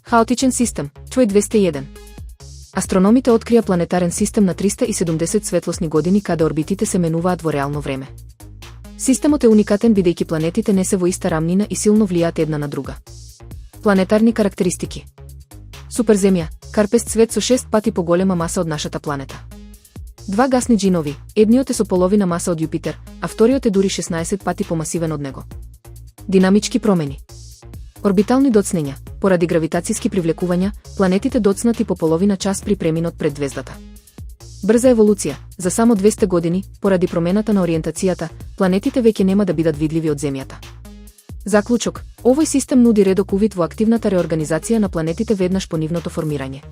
Хаотичен систем, Чој 201. Астрономите открија планетарен систем на 370 светлосни години каде орбитите се менуваат во реално време. Системот е уникатен бидејќи планетите не се во иста рамнина и силно влијаат една на друга. Планетарни карактеристики. Суперземја, карпест свет со 6 пати поголема маса од нашата планета. Два гасни джинови, едниот е со половина маса од Јупитер, а вториот е дури 16 пати помасивен од него. Динамички промени. Орбитални доцнења, поради гравитацијски привлекувања, планетите доцнати по половина час при преминот пред звездата. Брза еволуција, за само 200 години, поради промената на ориентацијата, планетите веќе нема да бидат видливи од Земјата. Заклучок, овој систем нуди редок увид во активната реорганизација на планетите веднаш по нивното формирање.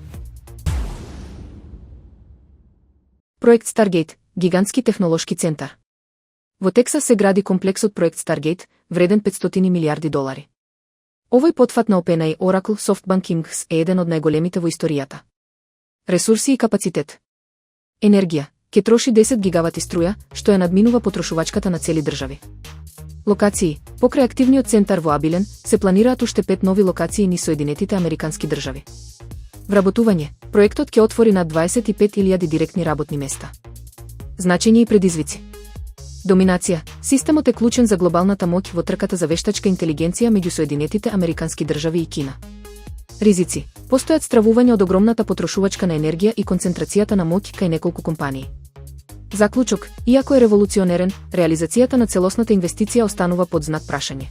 Проект Старгејт, гигантски технолошки центар. Во Тексас се гради комплексот Проект Старгејт, вреден $500 милиарди. Овој потфат на OpenAI, Oracle, SoftBank Inc. е еден од најголемите во историјата. Ресурси и капацитет. Енергија, ке троши 10 гигавати струја, што ја надминува потрошувачката на цели држави. Локации, покрај активниот центар во Абилен, се планираат уште 5 нови локации низ Соединетите американски држави. Вработување, проектот ќе отвори над 25.000 директни работни места. Значење и предизвици. Доминација, системот е клучен за глобалната моќ во трката за вештачка интелигенција меѓу Соединетите американски држави и Кина. Ризици, постојат стравување од огромната потрошувачка на енергија и концентрацијата на моќ кај неколку компании. Заклучок, иако е револуционерен, реализацијата на целосната инвестиција останува под знак прашање.